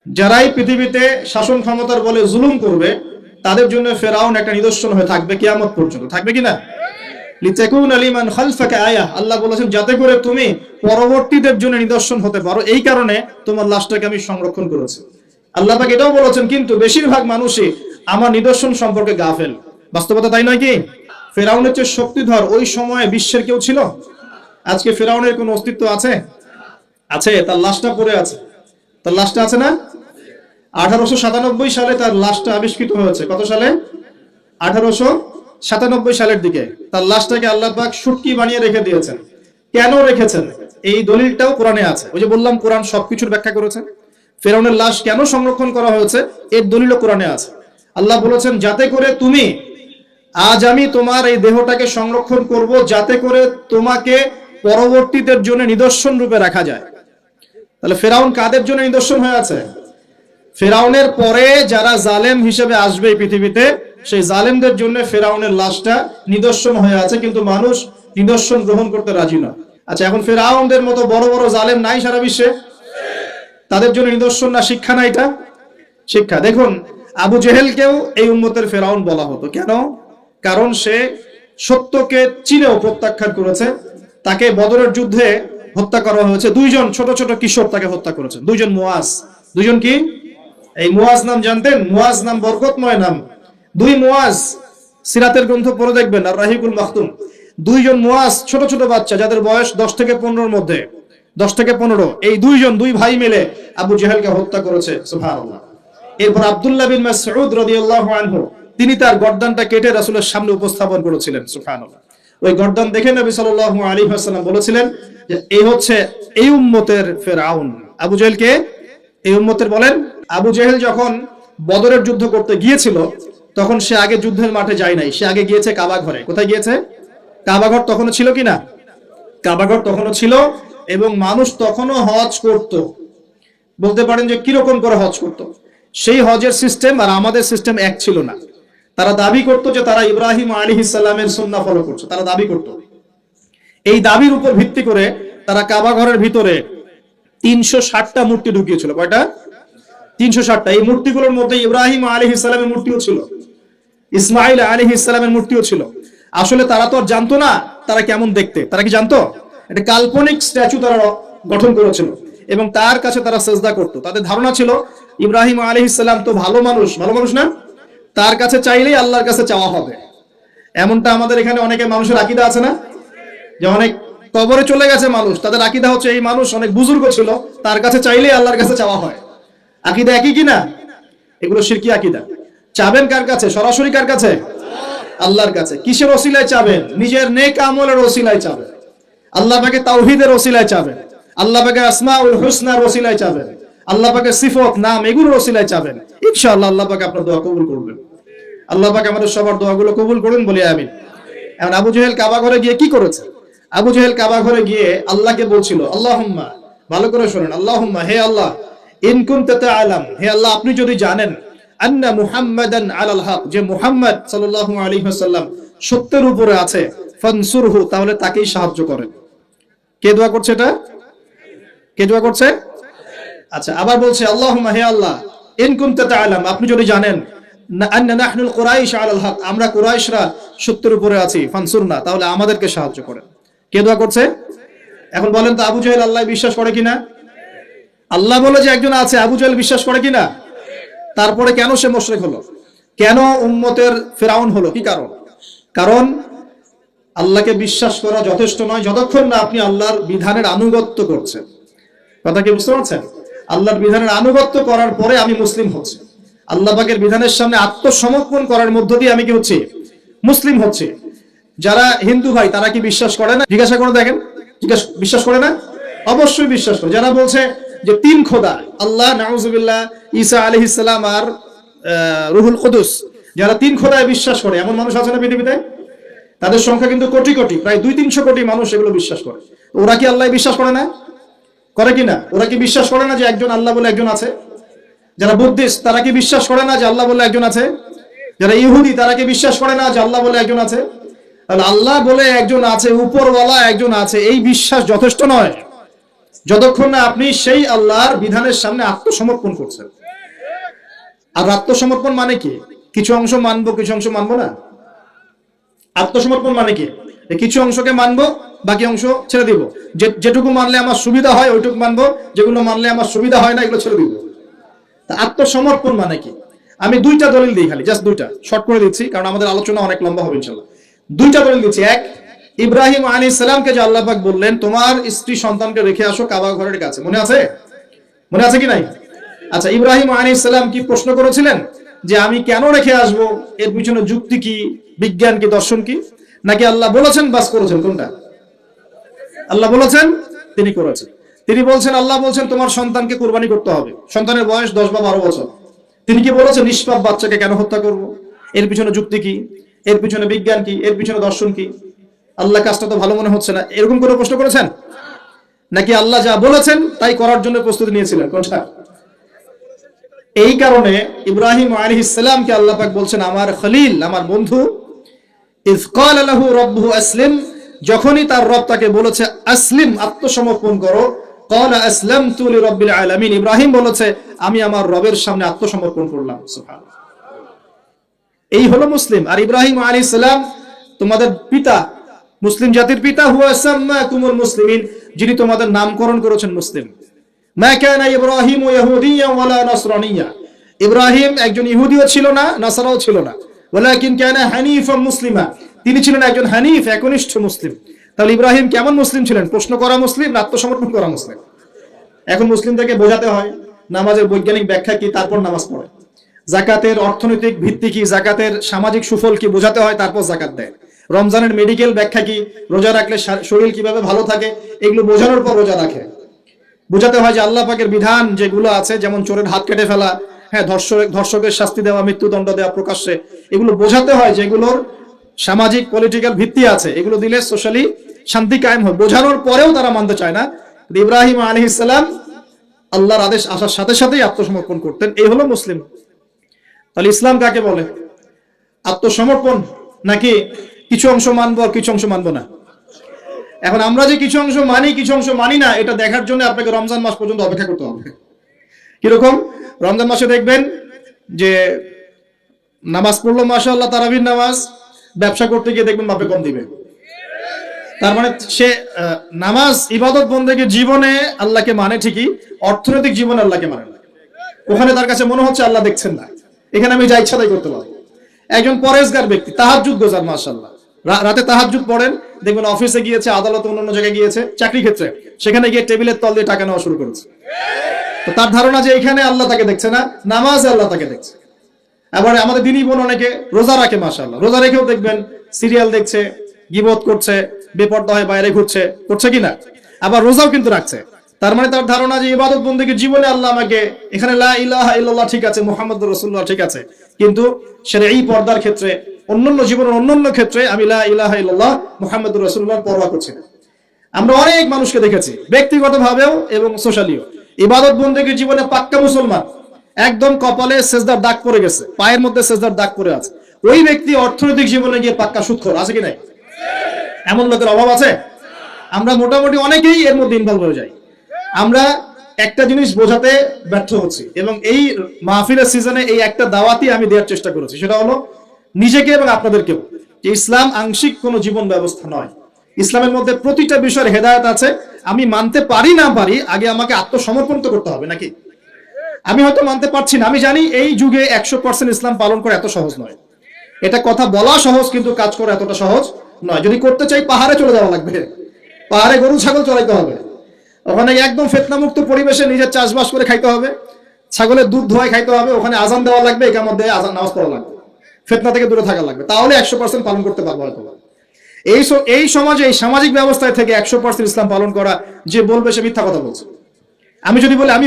যারাই পৃথিবীতে শাসন ক্ষমতার বলে জুলুম করবে তাদের জন্য ফেরাউন একটা নিদর্শন হয়ে থাকবে কিয়ামত পর্যন্ত। থাকবে কিনা? লিতাকুনা লিমান খালফাকা আয়াহ, আল্লাহ বলেছেন যাতে করে তুমি পরবর্তীদের জন্য নিদর্শন হতে পারো, এই কারণে তোমার লাশটাকে আমি সংরক্ষণ করেছি। আল্লাহ পাক এটাও বলেছেন কিন্তু বেশিরভাগ মানুষই আমার নিদর্শন সম্পর্কে গাফেল। বাস্তবতা তাই নয় কি? ফেরাউনের চেয়ে শক্তিধর ওই সময়ে বিশ্বের কেউ ছিল? আজকে ফেরাউনের কোনো অস্তিত্ব আছে? আছে, তার লাশটা পড়ে আছে। তার লাশটা আছে না? 1897 সালে তার লাশটা আবিষ্কৃত হয়েছে। কত সালে? 1897 সালের দিকে তার লাশটাকে আল্লাহ পাক শুটকি বানিয়ে রেখে দিয়েছেন। কেন রেখেছেন এই দলিলটাও কোরআনে আছে। ওই যে বললাম কোরআন সবকিছুর ব্যাখ্যা করেছে। ফেরাউনের লাশ কেন সংরক্ষণ করা হয়েছে এর দলিলও কোরআনে আছে। আল্লাহ বলেছেন যাতে করে তুমি, আজ আমি তোমার এই দেহটাকে সংরক্ষণ করব যাতে করে তোমাকে পরবর্তীদের জন্য নিদর্শন রূপে রাখা যায়। তাহলে ফেরাউন কাদের জন্য নিদর্শন হয়ে আছে? ফেরাউনের পরে যারা জালেম হিসেবে আসবে এই পৃথিবীতে, সেই জালেমদের জন্য ফেরাউনের লাশটা নিদর্শন হয়ে আছে, কিন্তু মানুষ নিদর্শন গ্রহণ করতে রাজি নয়। আচ্ছা, এখন ফেরাউনদের মতো বড় বড় জালেম নাই সারা বিশ্বে? তাদের জন্য নিদর্শন না শিক্ষা না? এটা শিক্ষা। দেখুন, আবু জেহেলকেও এই উম্মতের ফেরাউন বলা হতো। কেন? কারণ সে সত্যকে চিনেও প্রত্যাখ্যান করেছে। তাকে বদরের যুদ্ধে হত্যা করা হয়েছে। দুইজন ছোট ছোট কিশোর তাকে হত্যা করেছেন, দুইজন মুয়াজ। দুইজন কি? এই মুয়াজ নাম জানতেন? মুয়াজ নাম বরকতময় নাম। দুই মুয়াজ, সিরাতের গ্রন্থ পড়ে দেখবেন, আর রাহিকুল মাখতুম। দুইজন মুয়াজ, ছোট ছোট বাচ্চা যাদের বয়স 10 থেকে 15-এর মধ্যে, 10 থেকে 15, এই দুই ভাই মিলে আবু জেহেলকে হত্যা করেছে। সুবহানাল্লাহ। এরপর আব্দুল্লাহ বিন মাসউদ রাদিয়াল্লাহু আনহু, তিনি তার গর্দানটা কেটে রাসূলের সামনে উপস্থাপন করেছিলেন। সুবহানাল্লাহ। ওই গর্দান দেখে নবী সাল্লাল্লাহু আলাইহি ওয়াসাল্লাম বলেছিলেন যে এই হচ্ছে এই উম্মতের ফেরাউন। আবু জেহেলকে এই উম্মতের বলেন। আবু জেহেল যখন বদরের যুদ্ধ করতে গিয়েছিল তখন সে আগে যুদ্ধের মাঠে যায় নাই, সে আগে গিয়েছে কাবা ঘরে। কোথায় গিয়েছে? কাবা ঘর তখনও ছিল কিনা? কাবা ঘর তখনও ছিল, এবং মানুষ তখনও হজ করত। বলতে পারেন যে কিরকম করে হজ করত? সেই হজের সিস্টেম আর আমাদের সিস্টেম এক ছিল না। তারা দাবি করত যে তারা ইব্রাহিম আলাইহিস সালামের সুন্নাহ ফলো করছে, তারা দাবি করত। এই দাবির উপর ভিত্তি করে তারা কাবা ঘরের ভিতরে 360টা মূর্তি ঢুকিয়েছিল। কয়টা? 360টা। এই মূর্তিগুলোর মধ্যে ইব্রাহিম আলাইহিস সালামের মূর্তিও ছিল, ইসমাইল আলাইহিস সালামের মূর্তিও ছিল। আসলে তারা তো আর জানতো না তারা কেমন দেখতে। তারা কি জানতো? একটা কাল্পনিক স্ট্যাচু তারা গঠন করেছিল এবং তার কাছে তারা সেজদা করত। তাদের ধারণা ছিল ইব্রাহিম আলাইহিস সালাম তো ভালো মানুষ না, তার কাছে চাইলেই আল্লাহর কাছে চাওয়া হবে। এমনটা আমাদের এখানে অনেকে মানুষের আকীদা আছে না, যে অনেক কবরে চলে গেছে মানুষ, তাদের আকীদা হচ্ছে এই মানুষ অনেক বুজুর্গ ছিল, তার কাছে চাইলেই আল্লাহর কাছে চাওয়া হয়। আকীদা একই কিনা? এগুলো শিরকি আকীদা। চাবেন কার কাছে? সরাসরি কার কাছে? আল্লাহর কাছে। কিসের ওসিলায় চাবেন? নিজের নেক আমলের ওসিলায় চাবেন। আল্লাহ পাকে তাওহীদের ওসিলায় চাবেন। আল্লাহ পাকে আসমাউল হুসনার ওসিলায় চাবেন। আল্লাহ পাকে সিফত নাম এগুলোর ওসিলায় চাবেন। ইনশাআল্লাহ আল্লাহ পাক আপনার দোয়া কবুল করবেন। আল্লাহ পাক আমাদের সবার দোয়াগুলো কবুল করুন, বলি আমিন। এখন আবু জেহেল কাবা ঘরে গিয়ে কি করেছে? আবু জেহেল কাবা ঘরে গিয়ে আল্লাহকে বলছিল, আল্লাহুম্মা, ভালো করে শুনেন, আল্লাহুম্মা, হে আল্লাহ, ইন কুনতা তাআলাম, হে আল্লাহ আপনি যদি জানেন, আন্না মুহাম্মাদান আলাল হক, যে মুহাম্মদ সাল্লাল্লাহু আলাইহি ওয়াসাল্লাম সত্যের উপরে আছে, ফানসুরহু, তাহলে তাকেই সাহায্য করেন। কে দোয়া করছে এটা? কে দোয়া করছে? আচ্ছা, আবার বলছে আল্লাহুম্মা, হে আল্লাহ, ইন কুনতা তাআলাম, আপনি যদি জানেন, আন্না নাহনুল কুরাইশ আলাল হক, আমরা কুরাইশরা সত্যের উপরে আছি, ফানসুরনা, তাহলে আমাদেরকে সাহায্য করেন। কে দোয়া করছে? এখন বলেন তো আবু জেহেল আল্লাহ বিশ্বাস করে কিনা? আল্লাহ বলে যে একজন আছে, আবু জেহেল বিশ্বাস করে কিনা? তারপরে কেন সে মুশরিক হলো? কেন উম্মতের ফেরাউন হলো? কি কারণ? কারণ আল্লাহকে বিশ্বাস করা যথেষ্ট নয় যতক্ষণ না আপনি আল্লাহর বিধানের আনুগত্য করছেন। কথা কি বুঝতে পারছেন? আল্লাহর বিধানের আনুগত্য করার পরে আমি মুসলিম হচ্ছি। আল্লাহ পাকের বিধানের সামনে আত্মসমর্পণ করার মধ্য দিয়ে আমি কি হচ্ছি? মুসলিম হচ্ছি। যারা হিন্দু ভাই তারা কি বিশ্বাস করে না? জিজ্ঞাসা করে দেখেন, বিশ্বাস করে না? অবশ্যই বিশ্বাস করে। যারা বলছে যে 3 খোদা, আল্লাহ, নাউজুবিল্লাহ, ঈসা আলাইহিস সালাম আর রুহুল কুদুস, যারা 3 খোদায় বিশ্বাস করে এমন মানুষ আছে না পৃথিবীতে? তাদের সংখ্যা কিন্তু কোটি কোটি, প্রায় 200-300 কোটি মানুষ এগুলো বিশ্বাস করে। ওরা কি আল্লাহ বিশ্বাস করে না? করে কিনা? ওরা কি বিশ্বাস করে না যে একজন আল্লাহ বলে একজন আছে? যারা বুদ্ধিস্ট তারা কি বিশ্বাস করে না যে আল্লাহ বলে একজন আছে? যারা ইহুদি তারা কি বিশ্বাস করে না যে আল্লাহ বলে একজন আছে? তাহলে আল্লাহ বলে একজন আছে, উপরওয়ালা একজন আছে, এই বিশ্বাস যথেষ্ট নয়। যতক্ষণ না আপনি সেই আল্লাহর বিধানের সামনে আত্মসমর্পণ করছেন। আর আত্মসমর্পণ মানে কি? কিছু অংশ মানবো, কিছু অংশ মানবো না। আত্মসমর্পণ মানে কি? কিছু অংশকে মানবো, বাকি অংশ ছেড়ে দিব। যেটুকু মানলে আমার সুবিধা হয় ওইটুকু মানবো, যেগুলো মানলে আমার সুবিধা হয় না এগুলো ছেড়ে দিব। আত্মসমর্পণ মানে কি? আমি দুইটা দলিল দিই, খালি জাস্ট দুইটা, শর্ট করে দিচ্ছি কারণ আমাদের আলোচনা অনেক লম্বা হবে ইনশাআল্লাহ। দুইটা দলিল দিচ্ছি। এক, ইব্রাহিম আলাইহিস সালামকে যে আল্লাহ পাক বললেন তোমার স্ত্রী সন্তানকে রেখে আসো কাবা ঘরের কাছে, মনে আছে? মনে আছে কি নাই? আচ্ছা, ইব্রাহিম আলাইহিস সালাম কি প্রশ্ন করেছিলেন যে আমি কেন রেখে আসবো, এর পিছনে যুক্তি কি, বিজ্ঞান কি, দর্শন কি? নাকি আল্লাহ বলেছেন বাস করেছেন? কোনটা? আল্লাহ বলেছেন, তিনি করেছেন। তিনি বলছেন, আল্লাহ বলছেন তোমার সন্তানকে কুরবানি করতে হবে, সন্তানের বয়স 10 বা 12 বছর। তিনি কি বলেছেন নিষ্পাপ বাচ্চাকে কেন হত্যা করব? এর পিছনে যুক্তি কি, এর পিছনে বিজ্ঞান কি, এর পিছনে দর্শন কি? আল্লাহ কাজটা তো ভালো মনে হচ্ছে না, এরকম করে প্রশ্ন করেছেন? নাকি আল্লাহ যা বলেছেন তাই করার জন্য প্রস্তুতি নিয়েছিলেন? কোনটা? এই কারণে ইব্রাহিম আলাইহিস সালামকে আল্লাহ পাক বলছেন আমার খলিল, আমার বন্ধু। ইয ক্বালা লাহু রাব্বুহু আসলিম, যখনই তার রব তাকে বলেছে আসলিম, আত্মসমর্পণ করো, ক্বালা আসলামতু লিরাব্বিল আলামিন, ইব্রাহিম বলেছে আমি আমার রবের সামনে আত্মসমর্পণ করলাম। সুবহানাল্লাহ। এই হলো মুসলিম। আর ইব্রাহিম আলাইহিস সালাম তোমাদের পিতা, মুসলিম জাতির পিতা, হুয়া সাম্মাকুমুল মুসলিমিন, যিনি তোমাদের নামকরণ করেছেন মুসলিম। মা কানা ইব্রাহিম ইয়াহুদিয়্যান ওয়ালা নাসরানিয়্যা, ইব্রাহিম একজন ইহুদিও ছিল না, নাসারাও ছিল না। ওয়ালাকিন কানা হানিফাম মুসলিমা, তিনি ছিলেন একজন হানিফ, একনিষ্ঠ মুসলিম। তাহলে ইব্রাহিম কেমন মুসলিম ছিলেন? প্রশ্ন করা মুসলিম না আত্মসমর্পণ করা মুসলিম? এখন মুসলিমদেরকে বোঝাতে হয় নামাজের বৈজ্ঞানিক ব্যাখ্যা কি, তারপর নামাজ পড়ে। যাকাতের অর্থনৈতিক ভিত্তি কি, যাকাতের সামাজিক সুফল কি বোঝাতে হয়, তারপর যাকাত দেয়। রমজানের মেডিকেল ব্যাখ্যা কি, রোজা রাখলে শরীর কিভাবে ভালো থাকে, এগুলো বোঝানোর পর রোজা রাখে। বোঝাতে হয় যে আল্লাহ পাকের বিধান যেগুলো আছে, যেমন চোরের হাত কেটে ফেলা, হ্যাঁ, ধর্ষকের শাস্তি দেওয়া, মৃত্যুদণ্ড দেওয়া প্রকাশ্যে, এগুলো বোঝাতে হয় যেগুলোর সামাজিক পলিটিক্যাল ভিত্তি আছে, এগুলো দিলে সোশ্যালি শান্তি কায়েম হয়। বোঝানোর পরেও তারা মানতে চায় না। ইব্রাহিম আলাইহিস সালাম আল্লাহর আদেশ আসার সাথে সাথেই আত্মসমর্পণ করতেন। এই হলো মুসলিম। তাহলে ইসলাম কাকে বলে? আত্মসমর্পণ নাকি কিছু অংশ মানবো আর কিছু অংশ মানবো না? এখন আমরা যে কিছু অংশ মানি কিছু অংশ মানি না, এটা দেখার জন্য আপনাকে রমজান মাস পর্যন্ত অপেক্ষা করতে হবে। কিরকম? রমজান মাসে দেখবেন যে নামাজ পড়লো মাশাআল্লাহ, তারাবির নামাজ, ব্যবসা করতে গিয়ে দেখবেন মাপে কম দিবে। তার মানে সে নামাজ ইবাদত বন্দেগী জীবনে আল্লাহকে মানে ঠিকই, অর্থনৈতিক জীবনে আল্লাহকে মানে না। ওখানে তার কাছে মনে হচ্ছে আল্লাহ দেখছেন না, এখানে আমি যা ইচ্ছা তাই করতে পারবো। একজন পরেজগার ব্যক্তি, তাহাজ্জুদ গোজার, মাশাআল্লাহ, রাতে তাহাজ্জুদ পড়েন, দেখবেন অফিসে গিয়েছে, আদালতে, অন্যান্য জায়গায় গিয়েছে, চাকরি ক্ষেত্রে, সেখানে গিয়ে টেবিলের তল দিয়ে টাকা নেওয়া শুরু করেছে। তো তার ধারণা যে এখানে আল্লাহ তাকে দেখছে না, নামাজে আল্লাহ তাকে দেখছে। আবার আমাদের দিনী বোন অনেকে রোজা রাখে, মাশাআল্লাহ, রোজা রেখেও দেখবেন সিরিয়াল দেখছে, গীবত করছে, বেপরদা হয়ে বাইরে ঘুরছে, করছে কিনা? আবার রোজাও কিন্তু রাখছে। তার মানে তার ধারণা যে ইবাদত বন্দেগীর জীবনে আল্লাহ আমাকে, এখানে লা ইলাহা ইল্লাল্লাহ ঠিক আছে, মুহাম্মদুর রাসূলুল্লাহ ঠিক আছে, কিন্তু সেটা এই পর্দার ক্ষেত্রে, অন্যান্য জীবনের অন্যান্য ক্ষেত্রে আমি লা ইলাহা ইল্লাল্লাহ মুহাম্মদুর রাসূলুল্লাহর পরোয়া করছি না। আমরা অনেক মানুষকে দেখেছি ব্যক্তিগতভাবেও এবং সোশ্যালিও, ইবাদত বন্দেগীর জীবনে পাক্কা মুসলমান, একদম কপালে সেজদার দাগ পড়ে গেছে, পায়ের মধ্যে সেজদার দাগ পড়ে আছে, ওই ব্যক্তি অর্থনৈতিক জীবনে গিয়ে পাক্কা সুদখোর, আছে কি নাই? এমন লোকের অভাব আছে? আমরা মোটামুটি অনেকেই এর মধ্যে ইনভলভ হয়ে যাই। আমরা একটা জিনিস বোঝাতে ব্যর্থ হচ্ছি, এবং এই মাহফিলের সিজনে এই একটা দাওয়াতই আমি দেওয়ার চেষ্টা করেছি, সেটা হলো নিজেকে এবং আপনাদেরকেও, যে ইসলাম আংশিক কোনো জীবন ব্যবস্থা নয়। ইসলামের মধ্যে প্রতিটা বিষয়ের হেদায়েত আছে। আমি মানতে পারি না পারি, আগে আমাকে আত্মসমর্পণ তো করতে হবে নাকি? আমি হয়তো মানতে পারছি না, আমি জানি এই যুগে 100% ইসলাম পালন করা এত সহজ নয়। এটা কথা বলা সহজ, কিন্তু কাজ করা এতটা সহজ নয়। যদি করতে চাই পাহাড়ে চলে যাওয়া লাগবে, পাহাড়ে গরু ছাগল চড়াইতে হবে, ওখানে একদম ফিতনামুক্ত পরিবেশে নিজের চাষবাস করে খাইতে হবে, ছাগলের দুধ ধোয়াই খাইতে হবে, ওখানে আজান দেওয়া লাগবে, ইকামত দিয়ে আজান নামাজ পড়া লাগবে, ফিতনা থেকে দূরে থাকা লাগবে, তাহলে 100% পালন করতে পারবো হয়তো। এই সমাজে, এই সামাজিক ব্যবস্থায় থেকে 100% ইসলাম পালন করা যে বলবে সে মিথ্যা কথা বলছে। আমি যদি বলি আমি